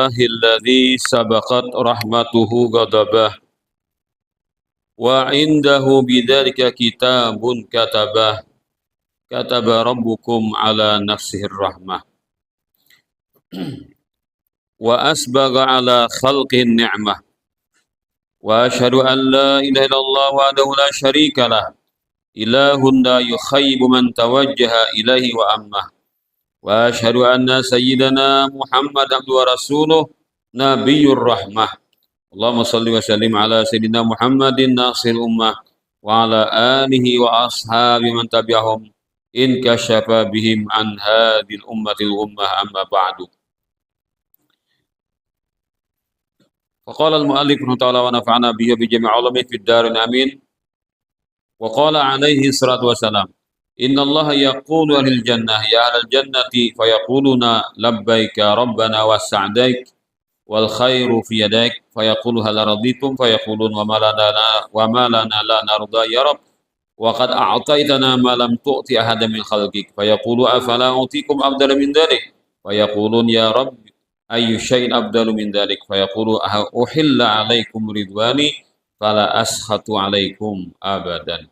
الله الذي سبقت رحمته غضبه وعنده بذلك كتاب كتبه كتب ربكم على نفسه الرحمة وأسبغ على خلقه النعمة وأشهد أن لا إله إلا الله وحده لا شريك له إله لا يخيب من توجه إليه وأمه وأشهد أن سيدنا محمد عبده ورسوله نبي الرحمة اللهم صل وسلم على سيدنا محمد ناصر الأمة وعلى آله وأصحابه من تبعهم إن كشف بهم عن هذه الأمة الغمة أما بعد. فقال المؤلف رحمه الله تعالى ونفعنا به بجميع علومه في الدار آمين. وقال عليه الصلاة والسلام إن الله يقول أهل الجنة يا أهل الجنة فيقولون لبيك ربنا وسعديك والخير في يديك فيقول هل رضيتم فيقولون وما لنا لا نرضى يا رب وقد أعطيتنا ما لم تؤت أحدا من خلقك فيقول أفلا أعطيكم أفضل من ذلك فيقولون يا رب أي شيء أفضل من ذلك فيقول أحل عليكم رضواني فلا أسخط عليكم أبدا.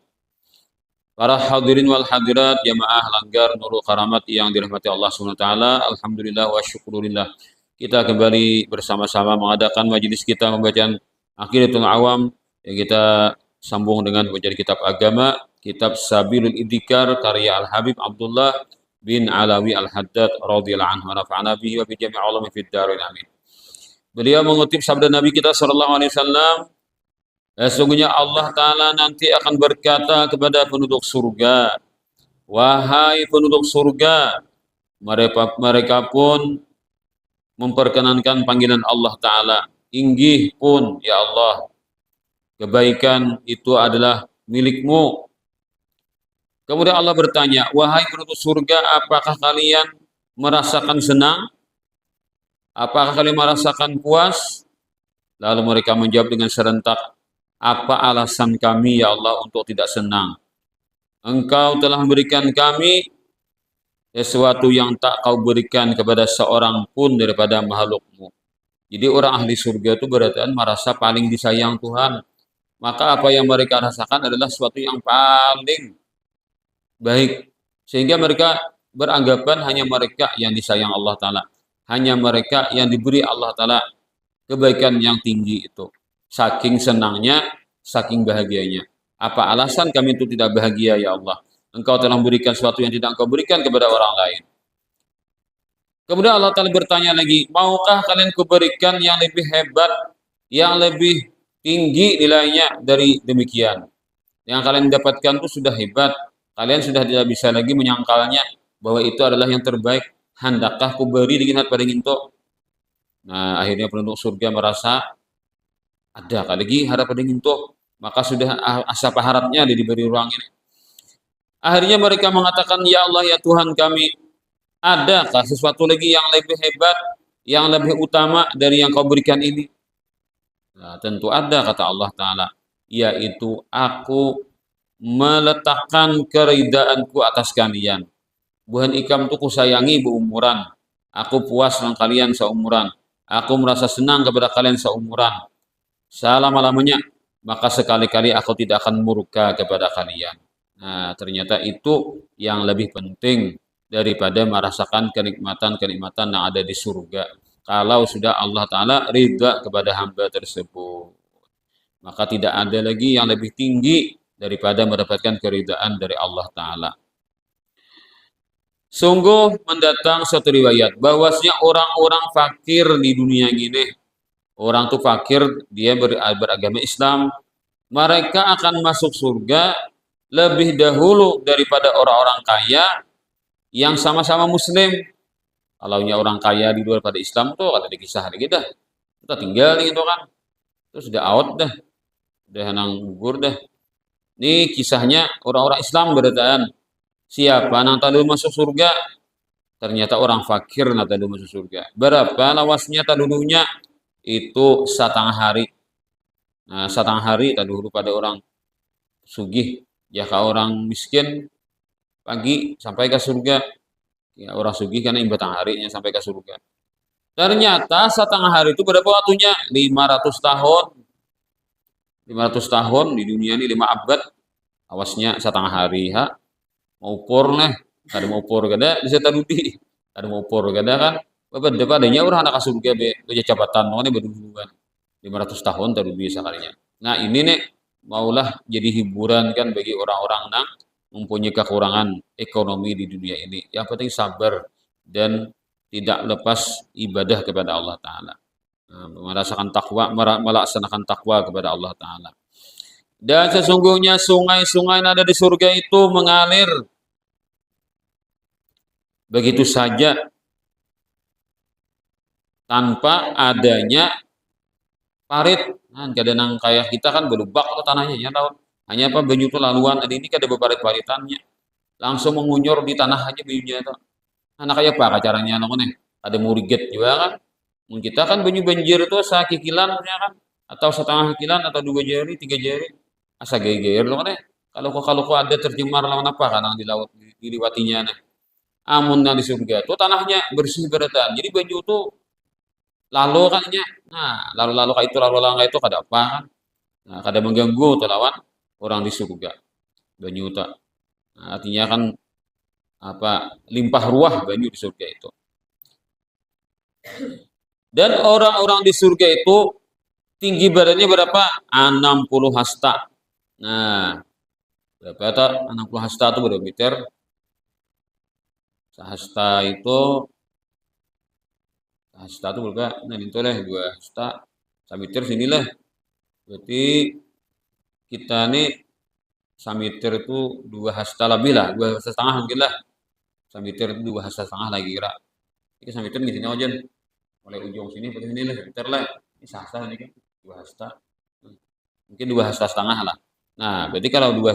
Para hadirin wal hadirat jamaah Langgar Nurul Karamat yang dirahmati Allah SWT, alhamdulillah wa syukurillah. Kita kembali bersama-sama mengadakan majelis kita pembacaan Aqidatul Awam yang kita sambung dengan bacaan kitab agama, kitab Sabilul Idzikar karya Al-Habib Abdullah bin Alawi Al-Haddad radhiyallahu anhu wa nafa'ana bihi wa bi jami' ulumi fid dharain amin. Beliau mengutip sabda Nabi kita sallallahu alaihi wasallam, sesungguhnya Allah Ta'ala nanti akan berkata kepada penduduk surga, wahai penduduk surga, mereka pun memperkenankan panggilan Allah Ta'ala, inggih pun ya Allah, kebaikan itu adalah milikmu. Kemudian Allah bertanya, wahai penduduk surga, apakah kalian merasakan senang? Apakah kalian merasakan puas? Lalu mereka menjawab dengan serentak, apa alasan kami ya Allah untuk tidak senang? Engkau telah memberikan kami sesuatu yang tak kau berikan kepada seorang pun daripada makhlukmu. Jadi orang ahli surga itu berarti merasa paling disayang Tuhan. Maka apa yang mereka rasakan adalah sesuatu yang paling baik. Sehingga mereka beranggapan hanya mereka yang disayang Allah Ta'ala. Hanya mereka yang diberi Allah Ta'ala kebaikan yang tinggi itu. Saking senangnya, saking bahagianya. Apa alasan kami itu tidak bahagia ya Allah? Engkau telah memberikan sesuatu yang tidak engkau berikan kepada orang lain. Kemudian Allah Ta'ala bertanya lagi, maukah kalian kuberikan yang lebih hebat, yang lebih tinggi nilainya dari demikian? Yang kalian dapatkan itu sudah hebat, kalian sudah tidak bisa lagi menyangkalnya bahwa itu adalah yang terbaik. Hendakkah kuberi dengan pada nginto? Nah, akhirnya penduduk surga merasa ada lagi harapan nginto, maka sudah asa harapnya diberi ruang ini. Akhirnya mereka mengatakan, ya Allah ya Tuhan kami, adakah sesuatu lagi yang lebih hebat, yang lebih utama dari yang kau berikan ini? Nah, tentu ada, kata Allah Ta'ala, yaitu aku meletakkan keridaanku atas kalian. Buhan ikam itu kusayangi beumuran, aku puas dengan kalian seumuran, aku merasa senang kepada kalian seumuran. Selama-lamanya, maka sekali-kali aku tidak akan murka kepada kalian. Nah, ternyata itu yang lebih penting daripada merasakan kenikmatan-kenikmatan yang ada di surga. Kalau sudah Allah Ta'ala ridha kepada hamba tersebut, maka tidak ada lagi yang lebih tinggi daripada mendapatkan keridhaan dari Allah Ta'ala. Sungguh mendatang suatu riwayat bahwasanya orang-orang fakir di dunia ini, orang tuh fakir, dia beragama Islam, mereka akan masuk surga lebih dahulu daripada orang-orang kaya yang sama-sama muslim. Kalau orang kaya di luar pada Islam tuh ada kisah lagi dah. Kita tinggal gitu kan. Terus udah out dah. Udah nang gugur dah. Ini kisahnya orang-orang Islam berdasarkan siapa nang tadi masuk surga? Ternyata orang fakir nang tadi masuk surga. Berapa lawasnya dulunya? Itu setengah hari. Nah, setengah hari tadi dulu pada orang sugih, ya ke orang miskin pagi sampai ke surga. Ya, orang sugih karena batang harinya sampai ke surga. Ternyata setengah hari itu berapa waktunya? 500 tahun. 500 tahun di dunia ini 5 abad. Awasnya setengah hari, ha? Mau ukur nih. Kada mau ukur kada bisa tarudi. Kada mau ukur kada kan. Bapak depan adanya orang anak surga be jabatan mau nih berdua. 500 tahun tarudi sekalinya. Nah, ini nih maulah jadi hiburan kan bagi orang-orang yang mempunyai kekurangan ekonomi di dunia ini. Yang penting sabar dan tidak lepas ibadah kepada Allah Ta'ala. Nah, merasakan takwa, melaksanakan takwa kepada Allah Ta'ala. Dan sesungguhnya sungai-sungai yang ada di surga itu mengalir begitu saja tanpa adanya parit. Nah, kadang kayak kita kan berlubak tuh tanahnya ya tahu. Hanya apa banyu itu laluan, ada ini kan ada beparit-paritannya. Langsung mengunyur di tanah aja banyunya itu. Nah, kayak apa caranya nih? Ada muriget juga kan. Kita kan banyu banjir itu sakikilan ya kan, atau setengah kilan atau 2 jari, 3 jari. Asa geger loh kan. Kalau ada tercemar lawan apa kan di laut diliwatinya nih. Amun di surga itu tanahnya bersih beratan. Jadi banyu itu lalu kan nya. Nah, lalu-lalu kayak itu lalu-lalu kayak itu kada apa kan. Nah, kada mengganggu tuh lawan orang di surga. Banyu tak. Nah, artinya kan apa limpah ruah banyu di surga itu. Dan orang-orang di surga itu tinggi badannya berapa? 60 hasta. Nah, berapa itu? 60 hasta itu berapa meter? Sahasta itu berapa? Nah, itu lah 2 hasta. Sameter sinilah. Berarti kita nih sameter itu 2 hasta lebih lah, 2 hasta setengah mungkin lah. Sameter itu 2 hasta setengah lagi kira. Ini sameter di sini aja. Mulai ujung sini ke sini lah sameter lah. Ini sahasta ini kan 2 hasta. Mungkin 2 hasta setengah lah. Nah, berarti kalau 2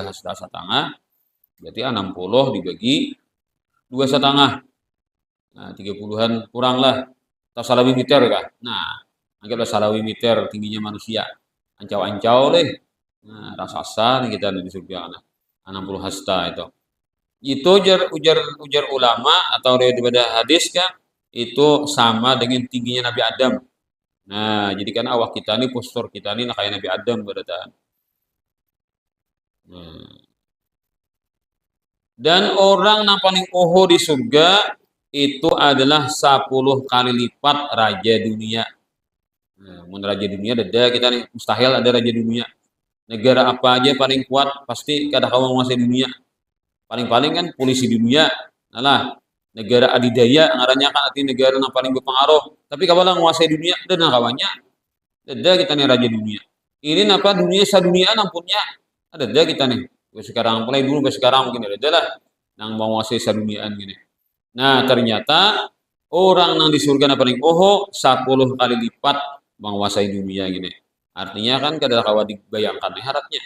hasta setengah berarti 60 dibagi 2 setengah. Nah, 30-an kurang lah. Atau salawi meter kah? Nah, anggaplah salawi meter tingginya manusia. Ancau-ancau deh. Nah, raksasa nih kita di surga anak. 60 hasta itu. Itu ujar ulama atau daripada hadis kan itu sama dengan tingginya Nabi Adam. Nah, jadi kan awak kita nih postur kita nih kayak Nabi Adam berarti. Nah, dan orang yang paling oho di surga itu adalah 10 kali lipat raja dunia. Nah, raja dunia ada kita nih mustahil ada raja dunia. Negara apa aja paling kuat pasti kada kawan menguasai dunia. Paling-paling kan polisi dunia. Nah, negara adidaya ngarannya kan arti negara yang paling berpengaruh. Tapi kalau menguasai dunia dan kawannya ada kita nih raja dunia. Ini apa dunia sadunia nampunnya ada kita nih. Sekarang mulai dulu sampai sekarang mungkin ada lah yang menguasai saduniaan gini. Nah, ternyata orang yang di surga yang paling oho 10 kali lipat menguasai dunia gini. Artinya kan kada kawan dibayangkan harapnya.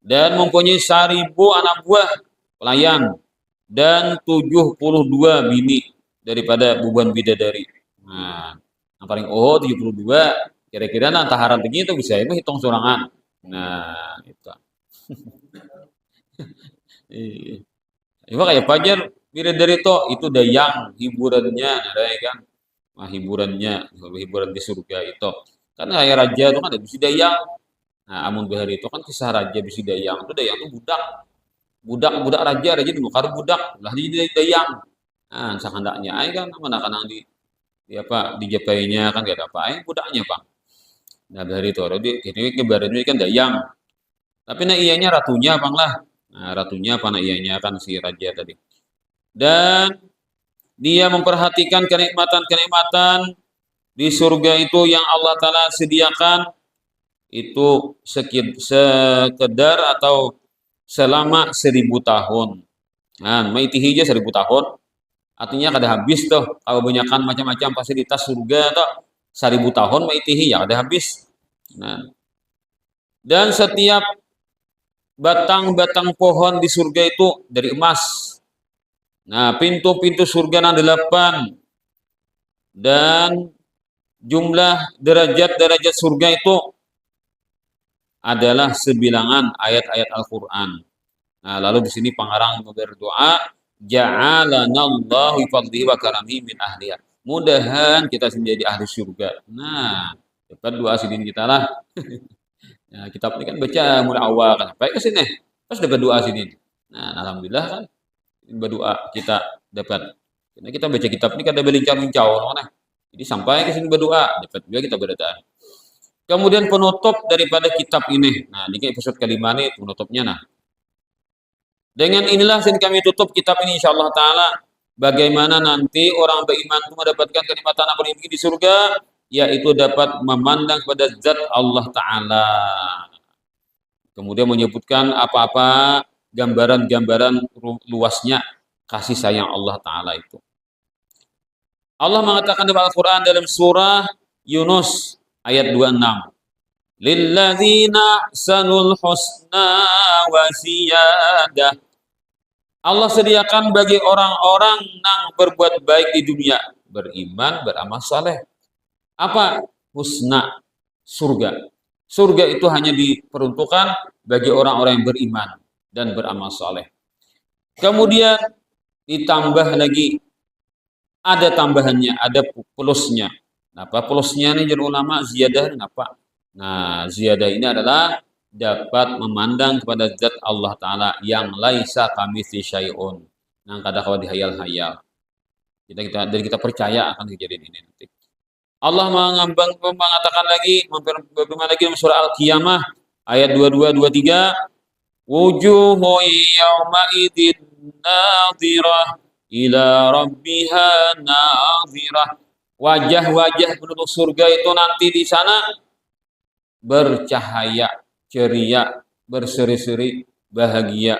Dan mempunyai 1000 anak buah pelayan dan 72 bini daripada buban bidadari. Nah, yang paling oho 72 kira-kira nanti harap begitu bisa itu hitung sorangan. Nah, itu. Iya, kayak pajar bidadari itu dayang hiburannya, ada kan? Nah, hiburan di surga itu. Kan kayak raja itu kan ada bisi dayang. Nah, amun bahari itu kan kisah raja bisi dayang itu dayang itu budak. Budak raja dulu karo budak lah jadi dayang. Nah, sakandaknya ai kan anak-anak di apa dijapainya kan gak ada apa ai budaknya, Bang. Nah, bahari itu ini kebarannya kan dayang. Tapi nah ianya ratunya, Bang lah. Nah, ratunya apa nah ianya kan si raja tadi. Dan dia memperhatikan kenikmatan-kenikmatan di surga itu yang Allah Ta'ala sediakan itu sekedar atau selama 1000 tahun. Nah, maitihi aja 1000 tahun. Artinya kada habis tuh. Kalau banyakkan macam-macam fasilitas surga tuh 1000 tahun maitihi ya kada habis. Nah, dan setiap batang-batang pohon di surga itu dari emas. Nah, pintu-pintu surga yang 8 dan jumlah derajat-derajat surga itu adalah sebilangan ayat-ayat Al-Qur'an. Nah, lalu di sini pengarang berdoa, ja'alanallahu fadli wa karami min ahliya. Mudahan kita menjadi ahli surga. Nah, dapat doa sidin kita lah. Nah, kitab ini kan baca mulai awal kan sampai ke sini. Pas dapat doa sidin. Nah, alhamdulillah kan berdoa kita dapat. Karena kita baca kitab ini kan ada belincang-bincang nah. Jadi sampai ke sini berdoa, dapat juga kita berdoa. Kemudian penutup daripada kitab ini. Nah, ini episode kelima nih penutupnya. Nah, dengan inilah kami tutup kitab ini insyaallah taala. Bagaimana nanti orang beriman itu mendapatkan kenikmatan apa yang di surga, yaitu dapat memandang kepada zat Allah taala. Kemudian menyebutkan apa-apa gambaran-gambaran luasnya kasih sayang Allah taala itu. Allah mengatakan dalam Al-Qur'an dalam surah Yunus ayat 26. Lilladzina sanul husna wa ziyadah. Allah sediakan bagi orang-orang yang berbuat baik di dunia, beriman, beramal saleh. Apa? Husna, surga. Surga itu hanya diperuntukkan bagi orang-orang yang beriman dan beramal saleh. Kemudian ditambah lagi, ada tambahannya, ada plusnya. Apa plusnya nih jadi ulama ziyadah apa? Nah, ziyadah ini adalah dapat memandang kepada zat Allah Ta'ala yang laisa kamitsli syai'un. Nah, kadang-kadang dihayal-hayal. Dari kita percaya akan kejadian ini nanti. Allah mengatakan lagi, berfirman lagi dalam surah Al-Qiyamah ayat 22 23, wujuhu yawma idzin nadhirah ila rabbiha nadhirah. Wajah-wajah penduduk surga itu nanti di sana bercahaya, ceria, berseri-seri, bahagia.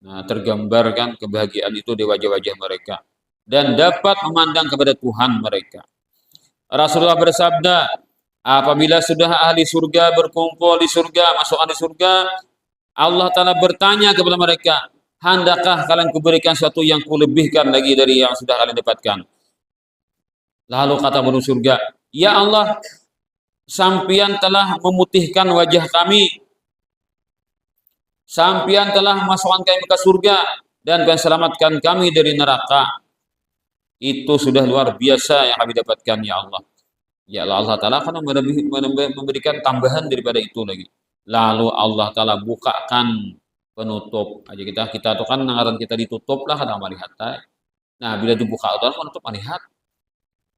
Nah, tergambarkan kebahagiaan itu di wajah-wajah mereka dan dapat memandang kepada Tuhan mereka. Rasulullah bersabda, apabila sudah ahli surga berkumpul di surga, masuk ahli surga, Allah Ta'ala bertanya kepada mereka, hendakah kalian kuberikan sesuatu yang kulebihkan lagi dari yang sudah kalian dapatkan? Lalu kata penduduk surga, ya Allah, Sampian telah memutihkan wajah kami. Sampian telah masukkan kami ke surga dan selamatkan kami dari neraka. Itu sudah luar biasa yang kami dapatkan ya Allah. Ya Allah Ta'ala akan memberikan tambahan daripada itu lagi. Lalu Allah Ta'ala bukakan penutup. Aja kita itu kan nangaran kita ditutup lah kadang melihat. Nah, bila dibuka Allah menutup melihat.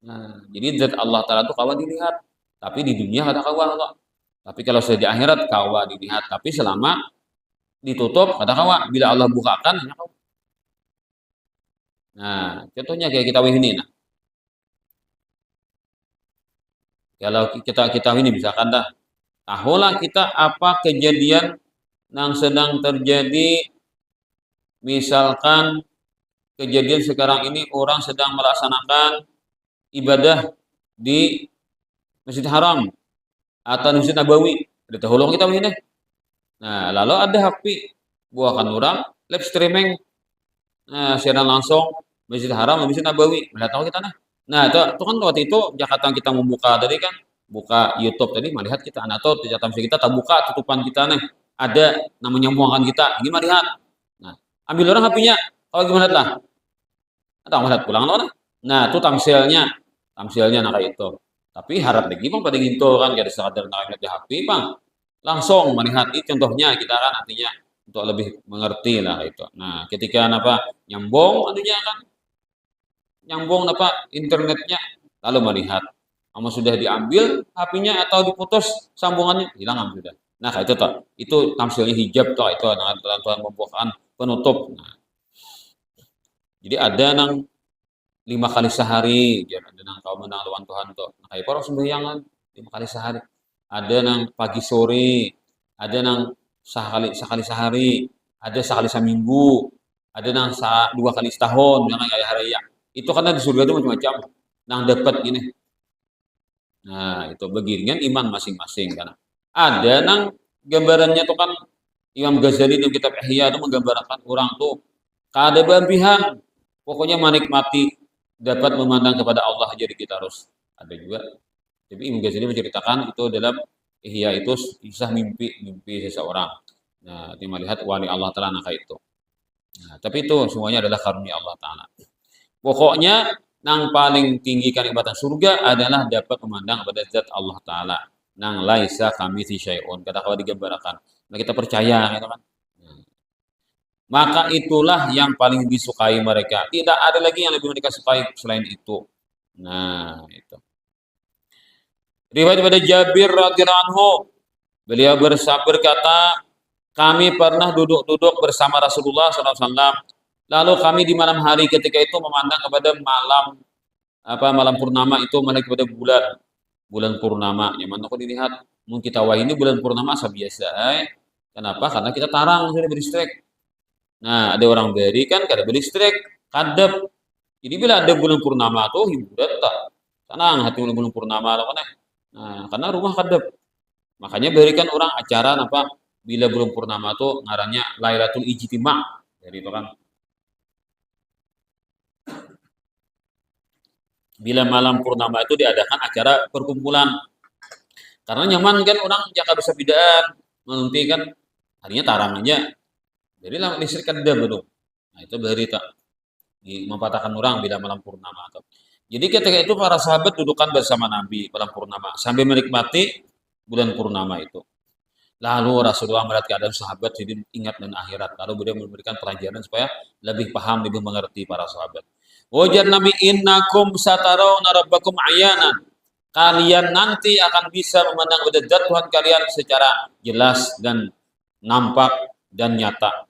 Nah, jadi zat Allah Ta'ala itu kawan dilihat. Tapi di dunia ada kawan Allah. Tapi kalau sudah di akhirat kawan dilihat. Tapi selama ditutup ada kawan. Bila Allah bukakan hanya kawan. Nah, contohnya kayak kita ini. Nah, kalau kita ini misalkan dah, tahulah kita apa kejadian yang sedang terjadi. Misalkan kejadian sekarang ini orang sedang melaksanakan ibadah di Masjid Haram atau Masjid Nabawi. Ada tahulung kita ini. Nah, lalu ada HP buahkan orang live streaming siaran langsung Masjid Haram dan Masjid Nabawi. Melihat tahu kita nah. Nah, itu kan waktu itu Jakarta kita membuka tadi kan, buka YouTube tadi melihat kita anak tuh Jakarta kita tak buka tutupan kita nih. Ada namanya nyambungkan kita. Ini melihat. Nah, ambil orang HP-nya. Kalau gimana lah? Atau melihat pulang loh. Nah, itu tamsilnya nah kayak itu. Tapi harap lagi bang pada gitu kan gak ada sekadar ngeliat di HP bang langsung melihat itu contohnya kita kan artinya untuk lebih mengerti lah itu. Nah ketika apa nyambung artinya kan nyambung apa internetnya lalu melihat kamu sudah diambil HP-nya atau diputus sambungannya hilang sudah. Nah kayak itu toh itu tamsilnya hijab toh itu dengan Tuhan pembukaan penutup. Nah, jadi ada nang 5 kali sehari ada nang kau menang lawan Tuhan tuh nah, kayak orang sembahyangan 5 kali sehari ada nang pagi sore ada nang sekali sehari ada sekali seminggu ada nang 2 kali setahun yang kayak hari ya itu karena di surga itu macam-macam nang dapat gini nah itu bagian iman masing-masing kan ada nang gambarannya tuh kan Imam Ghazali dalam kitab Ihya itu menggambarkan orang tuh kada berlebihan pokoknya menikmati dapat memandang kepada Allah jadi kita harus ada juga. Tapi Imam Ghazali menceritakan itu dalam Ihya itu kisah mimpi seseorang. Nah, dia melihat wali Allah Ta'ala itu. Nah, tapi itu semuanya adalah karunia Allah Ta'ala. Pokoknya nang paling tinggi kanikmatan surga adalah dapat memandang kepada zat Allah Ta'ala. Nang laisa kami si syai'un. Kata kalau digambarkan. Nah, kita percaya, gitu kan. Nah, maka itulah yang paling disukai mereka. Tidak ada lagi yang lebih mereka sukai selain itu. Nah, itu. Riwayat pada Jabir radhiyallahu anhu, beliau berkata, kami pernah duduk-duduk bersama Rasulullah SAW. Lalu kami di malam hari ketika itu memandang kepada malam purnama itu, melihat kepada bulan purnama. Yang mana kalau dilihat, mungkin kita wah ini bulan purnama biasa. Kenapa? Karena kita tarang sudah beristrik. Nah, ada orang beri kan kada beristrik, kadep. Jadi bila ada bulan purnama tuh hiburan tak. Tenang hati bulan purnama lah kan. Nah, karena rumah kadep. Makanya berikan orang acara apa bila bulan purnama tuh ngarannya Lailatul Ijtima. Jadi itu kan bila malam purnama itu diadakan acara perkumpulan. Karena nyaman kan orang Jakarta bisa bidaan, menunti kan harinya tarang aja. Jadi lah listrik kan ada betul. Nah itu berita mempatahkan orang bila malam purnama. Jadi ketika itu para sahabat dudukan bersama Nabi malam purnama sambil menikmati bulan purnama itu. Lalu Rasulullah melihat keadaan sahabat jadi ingat dan akhirat. Lalu beliau memberikan pelajaran supaya lebih paham, lebih mengerti para sahabat. Wajar Nabi innakum satarawna rabbakum ayanan. Kalian nanti akan bisa memandang wajah Tuhan kalian secara jelas dan nampak dan nyata.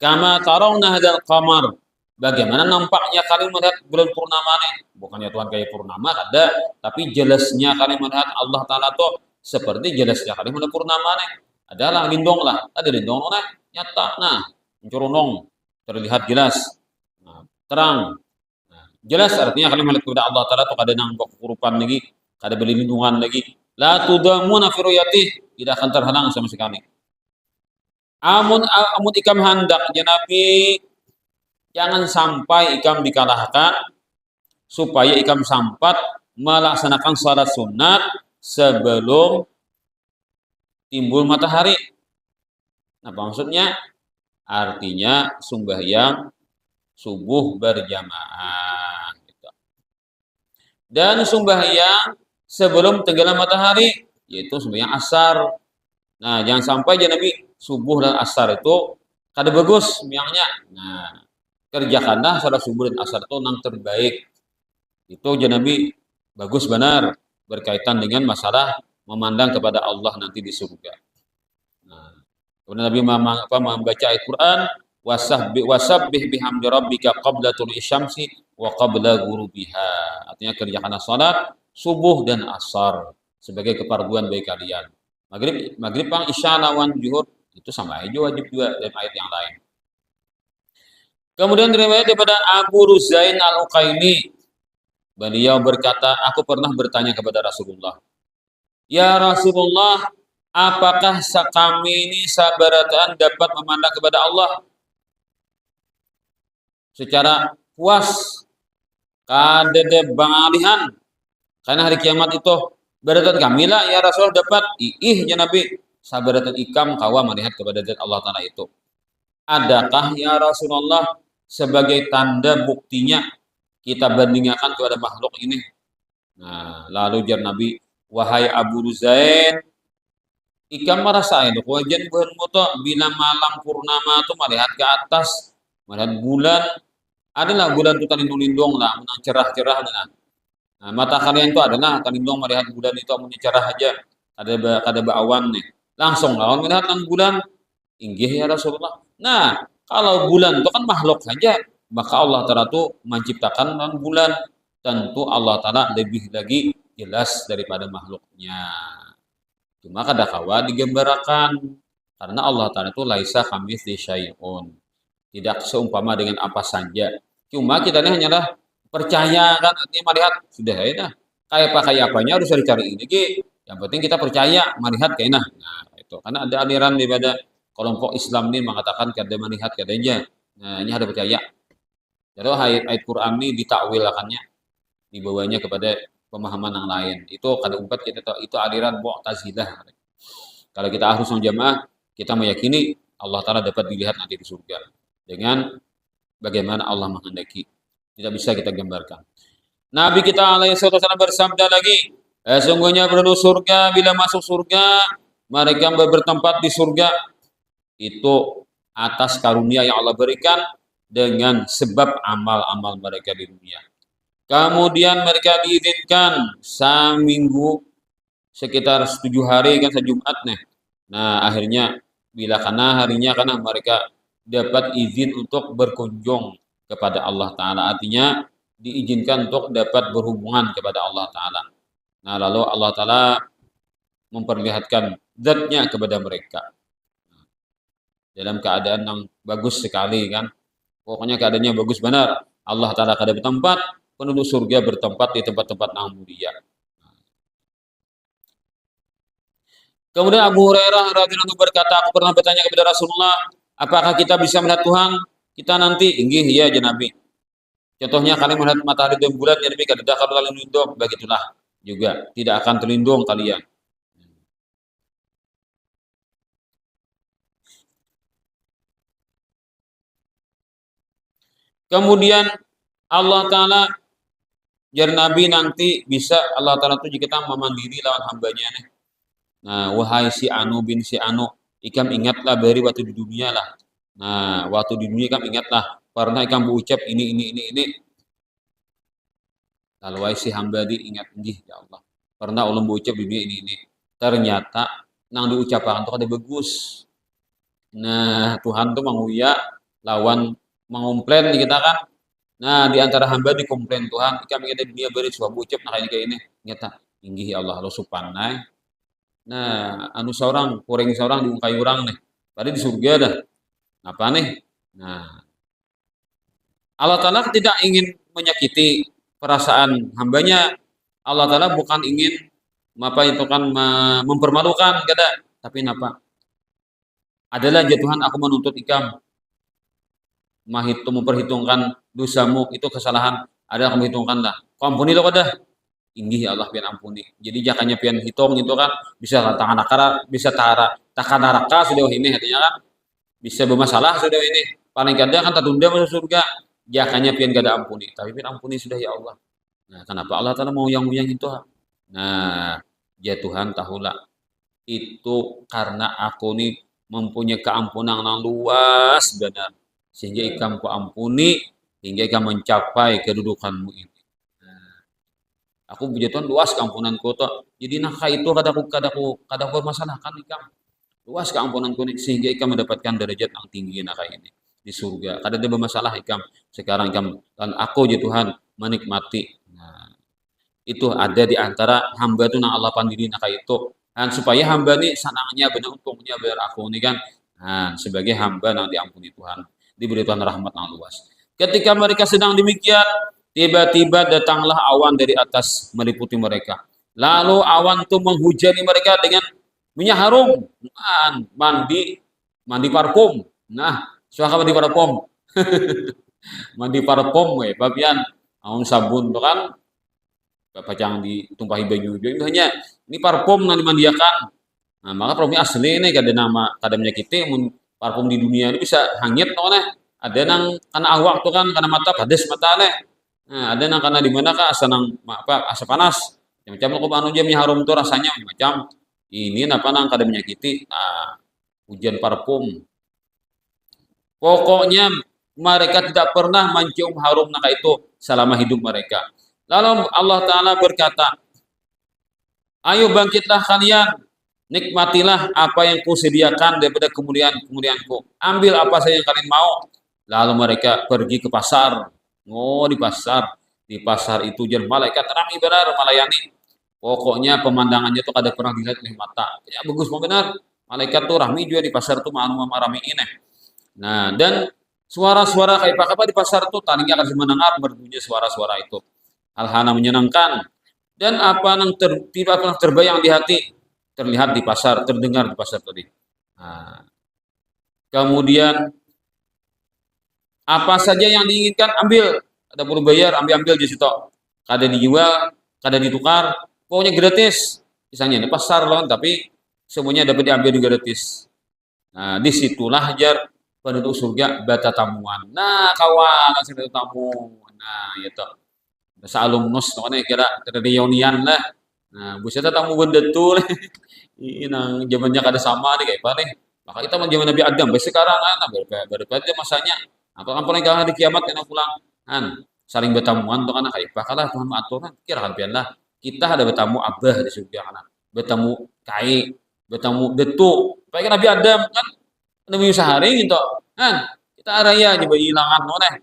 Kama tarawna hadzal qamar. Bagaimana nampaknya kalian melihat bulan purnama nih? Bukannya Tuhan kayak purnama ada, tapi jelasnya kalian melihat Allah Ta'ala tuh seperti jelasnya kalian melihat purnama nih. Adalah lindung lah, ada lindung nih, nyata. Nah, mencurunong, terlihat jelas. Nah, terang. Nah, jelas artinya kalian melihat kepada Allah Ta'ala tuh kada nampak kekurupan lagi, kada berlindungan lagi. La tudamuna fi ru'yatih, tidak akan terhalang sama sekali. Amun ikam hendak ya Nabi, jangan sampai ikam dikalahkan supaya ikam sempat melaksanakan salat sunat sebelum timbul matahari. Apa maksudnya? Artinya sembahyang subuh berjamaah. Gitu. Dan sembahyang sebelum tenggelam matahari, yaitu sembahyang asar. Nah, jangan sampai ya Nabi subuh dan asar itu kada bagus sembahyangnya. Nah, kerjakanlah salat subuh dan asar itu nang terbaik. Itu aja Nabi bagus benar berkaitan dengan masalah memandang kepada Allah nanti di surga. Nah, kemudian Nabi membaca ayat Quran wasabbih bihamdi rabbika qabla tulu'i syamsi wa qabla ghurubiha. Artinya kerjakanlah salat subuh dan asar sebagai kefarduan bagi kalian. Maghrib pang isya lawan zuhur itu sama aja wajib juga dalam ayat yang lain. Kemudian riwayat daripada Abu Ruzain Al-Uqaini, beliau berkata, aku pernah bertanya kepada Rasulullah, ya Rasulullah, apakah kami ini sabaratan dapat memandang kepada Allah secara puas, kadede bangalihan, karena hari kiamat itu beratan kami lah ya Rasul dapat ya Nabi sabaratan ikam kawa melihat kepada zat Allah Ta'ala itu. Adakah ya Rasulullah sebagai tanda buktinya kita bandingkan kepada makhluk ini? Nah, lalu jar Nabi, wahai Abu Ruzain, ikam merasain wajan buhan muto bila malam purnama itu melihat ke atas, melihat bulan, adalah bulan itu lindung-lindung lah, menang cerah-cerah dengan. Nah, mata kalian itu adalah lindung melihat bulan itu cerah aja, ada awan nih. Langsung lawan melihat bulan, inggih ya Rasulullah. Nah, kalau bulan itu kan makhluk saja, maka Allah Ta'ala itu menciptakan bulan. Tentu Allah Ta'ala lebih lagi jelas daripada makhluknya. Cuma kadakawa digambarkan. Karena Allah Ta'ala itu laisa kamitsli syai'un. Tidak seumpama dengan apa saja. Cuma kita ini hanyalah percaya kan, artinya melihat sudah ya dah. Kayak apanya harus dicari ini. Yang penting kita percaya melihat kayaknya. Nah, itu karena ada aliran daripada kelompok Islam ini mengatakan kada melihat katanya. Nah, ini ada percaya. Jadi ayat Quran ini ditakwilkannya, dibawanya kepada pemahaman yang lain. Itu kada umpat kita tahu itu aliran Mu'tazilah. Kalau kita Ahlus Jamaah, kita meyakini Allah Ta'ala dapat dilihat nanti di surga dengan bagaimana Allah menghendaki. Tidak bisa kita gambarkan. Nabi kita alaihi wasallam bersabda lagi, sungguhnya penduduk surga bila masuk surga, mereka bertempat di surga itu atas karunia yang Allah berikan dengan sebab amal-amal mereka di dunia. Kemudian mereka diizinkan seminggu sekitar 7 hari kan sejumat nih. Nah akhirnya bila karena mereka dapat izin untuk berkunjung kepada Allah Ta'ala. Artinya diizinkan untuk dapat berhubungan kepada Allah Ta'ala. Nah lalu Allah Ta'ala memperlihatkan zatnya kepada mereka dalam keadaan yang bagus sekali kan. Pokoknya keadaannya bagus benar. Allah Ta'ala kada bertempat, penduduk surga bertempat di tempat-tempat yang mulia. Kemudian Abu Hurairah radhiyallahu anhu berkata, aku pernah bertanya kepada Rasulullah, apakah kita bisa melihat Tuhan kita nanti? Inggih, ya Nabi. Contohnya kalian melihat matahari dan bulan, ya Nabi, kada kalau kalian lindung, begitulah juga tidak akan terlindung kalian. Kemudian Allah Ta'ala jar Nabi nanti bisa Allah Ta'ala tuju kita memandiri lawan hambanya nih. Nah, wahai si Anu bin si Anu, ikam ingatlah dari waktu di dunia lah. Nah, waktu di dunia ikam ingatlah, pernah ikam berucap ini. Lalu wahai si hamba di ingat nggih ya Allah. Pernah ulun berucap di dunia ini. Ternyata nang diucapkan itu ada bagus. Nah, Tuhan tuh menguya lawan mengumplain di kita kan. Nah, di antara hamba dikomplain Tuhan, ikam ingat di dunia beri suatu ucap nah kayak ini. Nyata, inggih ya Allah lo supanai. Nah, anu seorang, kuring seorang diungkai orang nih. Tadi di surga dah. Apa nih? Nah, Allah Ta'ala tidak ingin menyakiti perasaan hambanya. Allah Ta'ala bukan ingin apa itu kan mempermalukan kada. Tapi apa? Adalah jatuhan aku menuntut ikam. Memperhitungkan dosamu itu kesalahan. Ada aku menghitungkan lah. Kau ampuni lo kada. Inggih ya Allah pian ampuni. Jadi jakanya pian hitung itu kan bisa tangan akara, bisa takan naraka sudah ini artinya kan bisa bermasalah sudah ini. Paling kada kan tertunda masuk surga. Jakanya pian kada ampuni, tapi pian ampuni sudah ya Allah. Nah, kenapa Allah Ta'ala mau yang itu? Nah, ya Tuhan tahulah itu karena aku nih mempunyai keampunan yang luas benar sehingga ikam ku ampuni hingga ikam mencapai kedudukanmu ini. Aku punya Tuhan luas keampunanku toh. Jadi nah itu kadaku permasalahkan ikam. Luas keampunanku ini sehingga ikam mendapatkan derajat yang tinggi nah ini di surga. Kada ada bermasalah ikam. Sekarang ikam dan aku ya Tuhan menikmati. Nah, itu ada di antara hamba itu nang Allah pandiri nah itu. Dan supaya hamba ini sanangnya benar untungnya biar aku ini kan nah, sebagai hamba nang diampuni Tuhan, diberi Tuhan rahmat yang luas. Ketika mereka sedang demikian, tiba-tiba datanglah awan dari atas meliputi mereka. Lalu awan itu menghujani mereka dengan minyak harum, mandi parfum. Nah, suaka mandi parfum. Mandi parfum we, babian aun sabun tuh kan pacang ditumpahi banyu itu hanya ini parfum yang dimandiakan. Nah, maka parfum asli ini kada menyakiti parfum di dunia ini bisa hangit no nih. Ada nang karena awak tuh kan karena mata padas mata nih. Nah, ada nang karena di mana kah asa nang apa asa panas. Macam aku anu jamnya harum tuh rasanya macam ini apa nang kada menyakiti. Nah, hujan parfum. Pokoknya mereka tidak pernah mencium harum naka itu selama hidup mereka. Lalu Allah Ta'ala berkata, ayo bangkitlah kalian, nikmatilah apa yang kusediakan daripada kemuliaan-kemuliaanku. Ambil apa saja yang kalian mau. Lalu mereka pergi ke pasar. Oh, di pasar. Di pasar itu jan malaikat rami benar melayani. Pokoknya pemandangannya itu kada pernah dilihat oleh mata. Ya bagus benar. Malaikat tuh rami juga di pasar tuh mau rami ini. Nah, dan suara-suara kayak apa di pasar tuh tadinya akan mendengar berbunyi suara-suara itu. Hal-hal menyenangkan dan apa yang tiba terbayang di hati terlihat di pasar, terdengar di pasar tadi. Nah, kemudian apa saja yang diinginkan ambil, ada perlu bayar, ambil di situ. Kada dijual, kada ditukar, pokoknya gratis. Misalnya di pasar loh, tapi semuanya dapat diambil di gratis. Nah, disitulah jar penduduk surga bata tamuan. Nah, kawan, sudah tamu. Nah, itu. Sa alumnus no ne kira reunian lah. Nah, buset tamu bendetul. Inang zamannya kada sama nih kayak apa nih. Maka kita mah zaman Nabi Adam, bae sekarang kan berapa masanya. Apa kan paling di kiamat kena pulang. Kan saling bertamuan tuh kan kayak apa kalah Tuhan aturan kira kan pian lah. Kita ada bertamu abah di surga kan. Bertamu kai, bertamu detu. Kayak Nabi Adam kan Nabi sehari gitu. Kan kita raya di bayi hilangan noneh.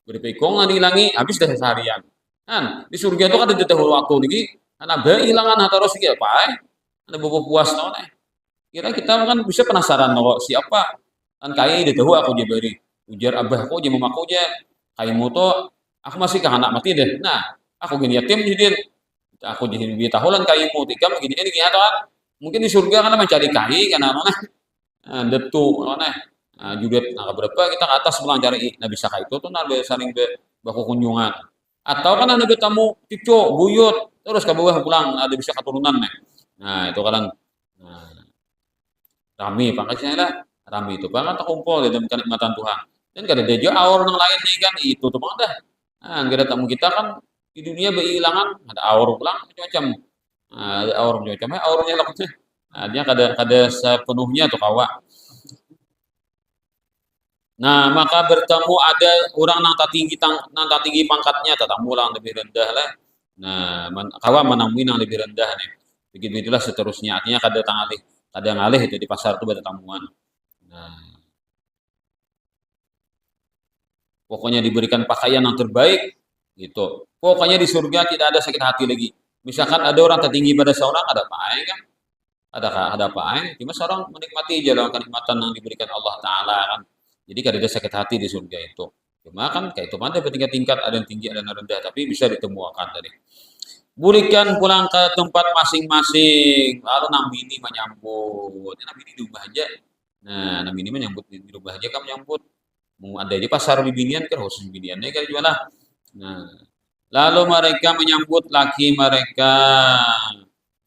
Berpikong nggak dihilangi habis dah seharian. Kan di surga itu kan ada dahulu waktu lagi. Kan abah hilangan atau terus apa? Ada bobo puas noneh. Kira kita kan bisa penasaran loh siapa kan kai dia tahu aku dia beri ujar abah aku aja mamaku aja kaimu tuh aku masih ke anak mati deh nah aku gini yatim jadi aku jadi lebih tahu lan kaimu tikam gini ini gini kan mungkin di surga kan mencari kai karena mana detu mana juga nah berapa kita ke atas pulang cari nah bisa kai itu tuh nah saling baku kunjungan atau kan ada tamu cucu buyut terus ke bawah pulang ada bisa keturunan nih nah itu kan nah, rame pangkatnya lah rame itu banget kumpul di dalam kenikmatan Tuhan dan kada ada juga aur yang lain nih kan itu tuh banget dah nah gara tamu kita kan di dunia berhilangan ada aur pulang macam-macam nah, ada aur macam-macam aurnya lah nah, dia kada kada sepenuhnya tuh kawa nah maka bertemu ada orang nang tak tinggi pangkatnya tetamu orang lebih rendah lah nah kawa menamui yang lebih rendah nih begitu itulah seterusnya artinya kada ngalih itu di pasar itu pada tamuan. Nah, pokoknya diberikan pakaian yang terbaik gitu. Pokoknya di surga tidak ada sakit hati lagi. Misalkan ada orang tertinggi pada seorang ada apa kan? Ada apa cuma seorang menikmati jalan kenikmatan yang diberikan Allah taala kan. Jadi kada ada sakit hati di surga itu. Cuma kan kayak itu ada tingkat-tingkat, ada yang tinggi, ada yang rendah, tapi bisa ditemukan tadi. Burikan pulang ke tempat masing-masing. Lalu Nabi ini menyambut. Nabi ini di rumah aja. Nah, Nabi ini menyambut di rumah aja kamu menyambut. Mau ada di pasar bibinian kan khusus bibiniannya kan jual lah. Nah, lalu mereka menyambut laki mereka.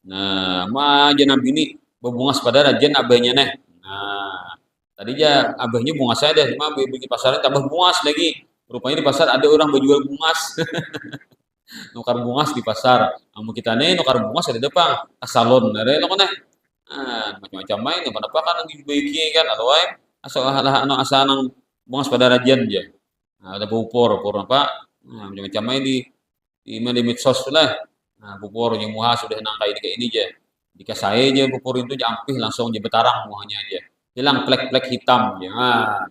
Nah, ma aja Nabi ini berbungas pada rajan abahnya nih. Nah, tadi aja abahnya bungas saya deh, cuma bikin pasarnya tambah bungas lagi. Rupanya di pasar ada orang berjual bungas. Nukar bungas di pasar. Amu kita nih nukar bungas ada depan salon ada lo kan macam-macam main apa kan yang dibaiki kan atau asal asal nang bungas pada rajian aja. Nah, ada pupur apa macam-macam main di medsos lah. Nah, pupur yang muha sudah nangkai di kayak ini aja. Jika saya aja pupur itu jampih langsung aja betarang muhanya aja. Hilang plek-plek hitam ya. Nah,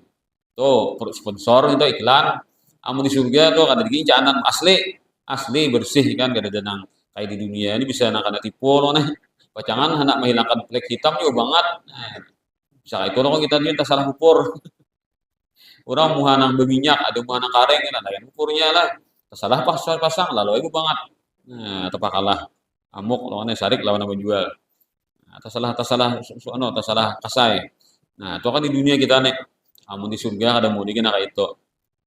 tuh sponsor itu iklan. Amu di surga tuh ada di canan asli bersih kan gak ada denang kayak di dunia ini bisa anak-anak tipu loh nih pacangan anak menghilangkan plek hitam juga banget nah, bisa kayak itu loh kita dia salah ukur orang muhanang berminyak ada muhanang kareng kan ada yang ukurnya lah salah pasang lalu itu banget nah atau kalah amuk lawannya sarik lawan apa jual atas salah kasai nah itu kan di dunia kita nih kamu di surga ada mau dikena kayak itu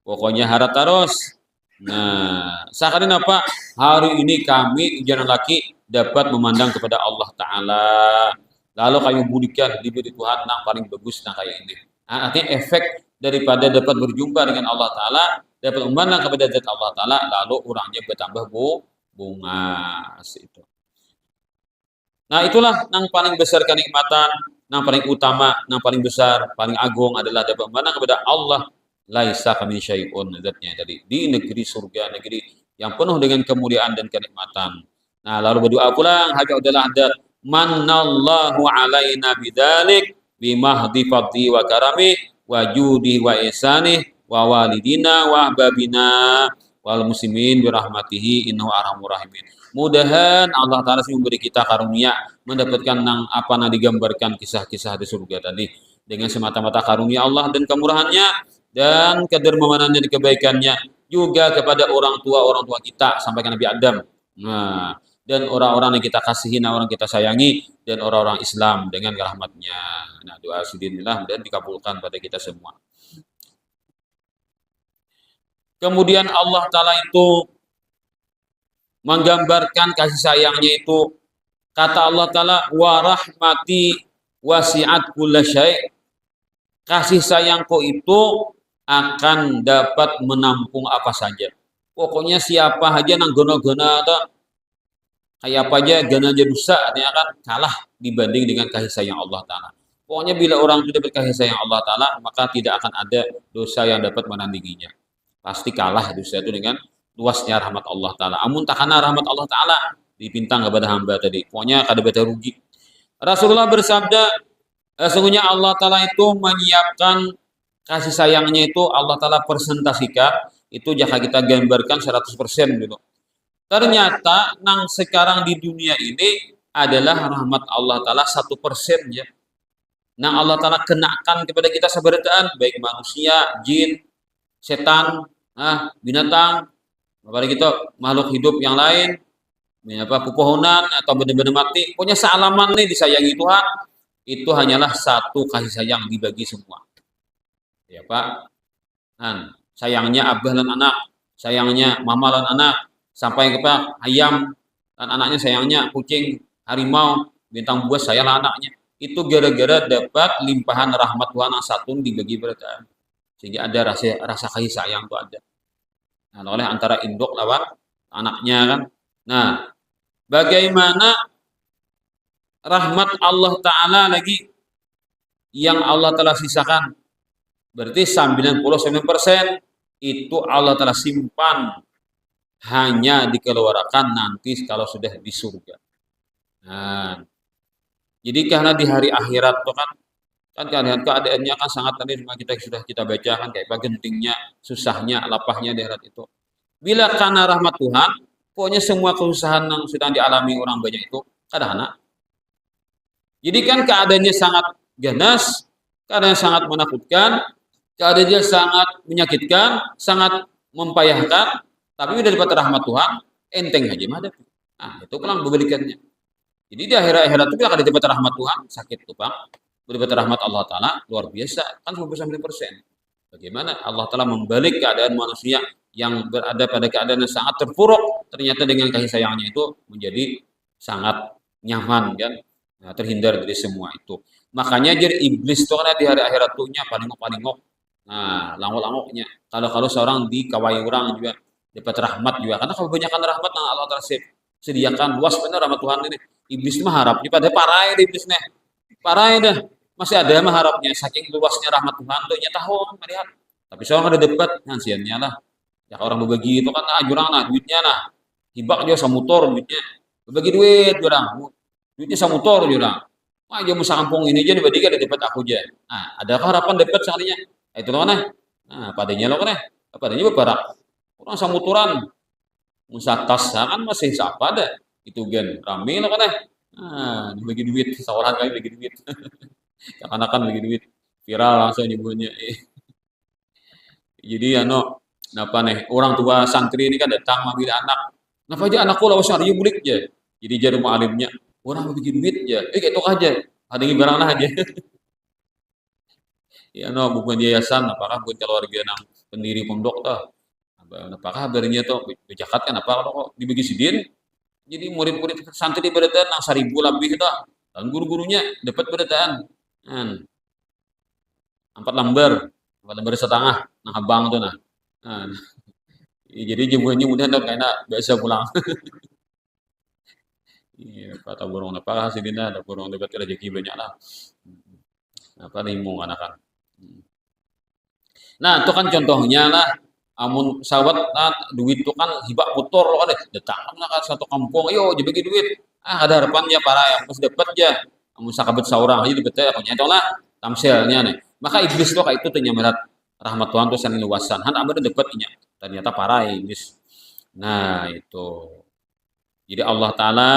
pokoknya harap terus. Nah, seakan apa? Hari ini kami jalan laki dapat memandang kepada Allah Ta'ala. Lalu kami budikan diberi Tuhan yang paling bagus nah kayak ini. Nah, artinya efek daripada dapat berjumpa dengan Allah Ta'ala, dapat memandang kepada zat Allah Ta'ala, lalu orangnya bertambah bunga. Itu. Nah, itulah yang paling besar kenikmatan, yang paling utama, yang paling besar, paling agung adalah dapat memandang kepada Allah laisa kami syai'un zatnya tadi di negeri surga negeri yang penuh dengan kemuliaan dan kenikmatan. Nah, lalu berdoa pulang hajat adalah ada manallahu alaina bidzalik bimahdi fadli wa karami wa judi wa ihsani wa walidina wa ahbabina wal muslimin birahmatihi innahu arhamur rahimin. Mudahan Allah Ta'ala memberi kita karunia mendapatkan apa yang digambarkan kisah-kisah di surga tadi dengan semata-mata karunia Allah dan kemurahannya dan kedermawanannya dan kebaikannya juga kepada orang tua kita sampai ke Nabi Adam. Nah, dan orang-orang yang kita kasihi, orang kita sayangi dan orang-orang Islam dengan rahmatnya. Nah, doa sudinillah dan dikabulkan pada kita semua. Kemudian Allah Ta'ala itu menggambarkan kasih sayangnya itu kata Allah Ta'ala wa rahmati wasi'at kulla syai'. Kasih sayangku itu akan dapat menampung apa saja. Pokoknya siapa aja nang gono-gono atau kayak apa aja gana aja dosa, artinya kan kalah dibanding dengan kasih sayang Allah Ta'ala. Pokoknya bila orang itu dapat kasih sayang Allah Ta'ala, maka tidak akan ada dosa yang dapat menandinginya. Pasti kalah dosa itu dengan luasnya rahmat Allah Ta'ala. Amun takana rahmat Allah Ta'ala dipintang kepada hamba tadi. Pokoknya kada beta rugi. Rasulullah bersabda, sesungguhnya Allah Ta'ala itu menyiapkan kasih sayangnya itu Allah Ta'ala presentasikan, itu jika kita gambarkan 100% gitu. Ternyata nang sekarang di dunia ini adalah rahmat Allah Ta'ala 1% ya. Nang Allah Ta'ala kenakan kepada kita seberitaan, baik manusia, jin, setan, binatang, apalagi kita makhluk hidup yang lain, apa pepohonan atau benda-benda mati, pokoknya sealaman nih disayangi Tuhan, itu hanyalah satu kasih sayang dibagi semua. Ya Pak, sayangnya abah dan anak, sayangnya mama dan anak, sampai ke ayam dan anaknya, sayangnya kucing, harimau, bintang buas, sayang anaknya. Itu gara-gara dapat limpahan rahmat Tuhan yang satu dibagi pada, sehingga ada rasa kasih sayang itu ada. Nah, oleh antara induk lawan anaknya kan. Nah, bagaimana rahmat Allah Ta'ala lagi yang Allah telah sisakan? Berarti 99% itu Allah telah simpan, hanya dikeluarkan nanti kalau sudah di surga. Nah, jadi karena di hari akhirat itu kan keadaannya kan sangat, tadi kita sudah kita baca kan, kayak gentingnya, susahnya, lapahnya di akhirat itu. Bila karena rahmat Tuhan, pokoknya semua kesusahan yang sedang dialami orang banyak itu kada anak. Jadi kan keadaannya sangat ganas, keadaannya sangat menakutkan, keadaannya sangat menyakitkan, sangat mempayahkan, tapi udah dapat rahmat Tuhan, enteng aja menghadapi. Nah, itu kan kebalikannya. Jadi di akhirat itu akan dapat rahmat Tuhan, sakit tuh Bang. Dapat rahmat Allah Ta'ala, luar biasa. Kan 99%. Bagaimana Allah Ta'ala membalik keadaan manusia yang berada pada keadaan yang sangat terpuruk, ternyata dengan kasih sayangnya itu menjadi sangat nyaman kan. Nah, terhindar dari semua itu. Makanya jadi iblis itu kan di hari akhirat tuhnya palingok-palingok. Nah, langok-langoknya. Kalau seorang dikawai orang juga dapat rahmat juga. Karena kebanyakan rahmat yang Allah Ta'ala sediakan luas benar rahmat Tuhan ini. Iblis mah harapnya pada parah ya iblis nih. Parah ya dah. Masih ada mah harapnya saking luasnya rahmat Tuhan tuh nya tahu melihat. Tapi seorang ada debat, ngansiannya lah. Ya orang berbagi itu kan jurang nah duitnya nah. Hibak dia samutor duitnya. Berbagi duit jurang. Duitnya samutor jurang. Wah, dia musa kampung ini aja dibagi ada debat aku aja. Nah, ada harapan debat sekalinya. Itu loh nah. Nah, padanya lo kan padanya bebarak. Orang samuturan. Musa tas kan masih siapa ada. Itu gen rame lo kan dibagi duit, seorang kali bagi duit. Anak-anak bagi duit. Viral langsung nyebutnya. Jadi napa nih orang tua santri ini kan datang ngambil anak. Napa aja anakku lawas syariah bulik aja. Jadi jadi rumah alimnya orang bagi duit aja. Kayak itu aja. Ada yang barang lah aja. Ya bukan yayasan, apakah bukan keluarga yang pendiri pondok tuh. Apakah kabarnya tuh bejakat kan apa kok dibagi sidin. Jadi murid-murid santri berdatan nang 1.000 lebih tuh. Dan guru-gurunya dapat berdatan. Hmm. 4 lembar setengah, nah abang tuh nah. Nah, jadi jemputnya mudah tuh kayaknya biasa pulang. Iya, kata burung apa hasil dina ada burung dapat rezeki banyak lah. Apa nih mau kan. Nah, itu kan contohnya lah. Amun sahabat duit itu kan hibak motor loh ada datang kan satu kampung, ayo dibagi duit. Ada harapannya para yang pas dapat aja. Amun sakabet seorang aja dapat ya punya lah tamsilnya nih. Maka iblis tuh kayak itu ternyata rahmat Tuhan tuh saling luasan. Han ada dapatnya. Ternyata para iblis. Nah, itu. Jadi Allah Ta'ala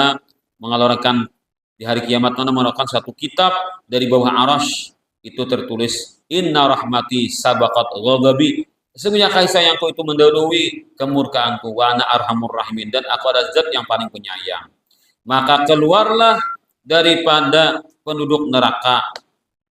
mengeluarkan di hari kiamat mana mengeluarkan satu kitab dari bawah arash, itu tertulis inna rahmati sabaqat ghadabi, sesungguhnya kasih sayangku itu mendahului kemurkaanku, wa ana arhamur rahimin, dan aku adalah zat yang paling penyayang. Maka keluarlah daripada penduduk neraka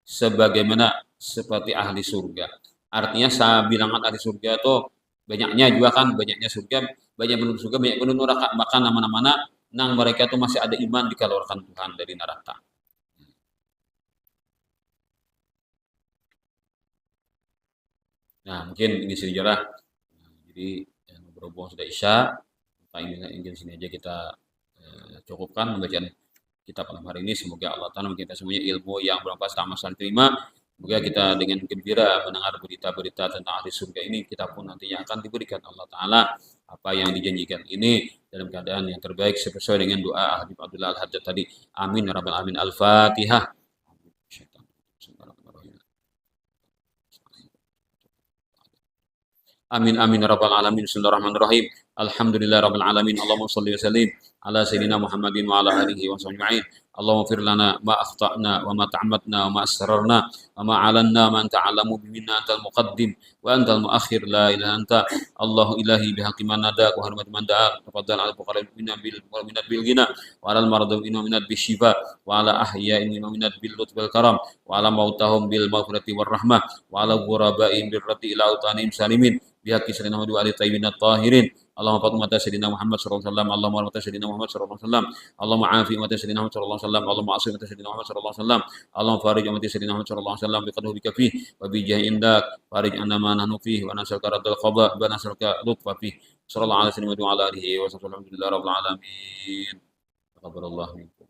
sebagaimana seperti ahli surga. Artinya bilangan ahli surga itu banyaknya juga kan, banyaknya surga, banyak penduduk surga, banyak penduduk neraka, bahkan nama-nama nang mereka itu masih ada iman dikeluarkan Tuhan dari neraka. Nah, mungkin ini sejarah. Jadi berhubung sudah Isya, maka ini sini aja kita cukupkan pembacaan kitab malam hari ini. Semoga Allah Ta'ala memberikan kita semuanya ilmu yang bermanfaat, amal saleh terima. Semoga kita dengan gembira mendengar berita-berita tentang ahli surga ini, kita pun nantinya akan diberikan Allah Ta'ala apa yang dijanjikan ini dalam keadaan yang terbaik sesuai dengan doa Habib Abdullah Al-Haddad tadi. Amin ya rabbal alamin. Al-Fatihah. Amin amin ya rabbal alamin. Bismillahirrahmanirrahim. Alhamdulillah rabbil alamin. Allahumma shalli wa sallim ala sayyidina Muhammadin wa ala alihi wa sahbihi. Allahumma fir lana ma akhtana wa ma ta'ammatna wa ma asrarna wa ma 'alanna ma anta 'alamu minna antal muqaddim wa antal muakhir la ilaha anta. Allahu ilahi bihaqqi man nadak wa hurmati man da'a. Tafaddal 'ala fuqara minna bil minat bil ghina wa 'ala al marad minna minat bis shifa wa 'ala ahya'in minna minat bil lutf wal karam wa 'ala mautahum bil maghfirati war rahmah wa 'ala ghuraba'in bil rati ila utanim salimin bihaqi sayyidina Muhammad wa ali tayyibin at-tahirin. Allahumma fatima mata sayyidina Muhammad sallallahu alaihi wasallam. Allahumma mata sayyidina Muhammad sallallahu alaihi wasallam. Allahumma afi mata sayyidina Muhammad sallallahu alaihi wasallam. Allahumma asif mata sayyidina Muhammad sallallahu alaihi wasallam. Allahumma farij mata sayyidina Muhammad sallallahu alaihi wasallam biqadhu bika fi wa bi jahi indak farij anna ma nahnu fihi wa nasalka raddal qada wa nasalka lutfa fi. Sallallahu alaihi wasallam wa ala alihi wa sahbihi. Alhamdulillah rabbil alamin. Taqabbalallahu minkum.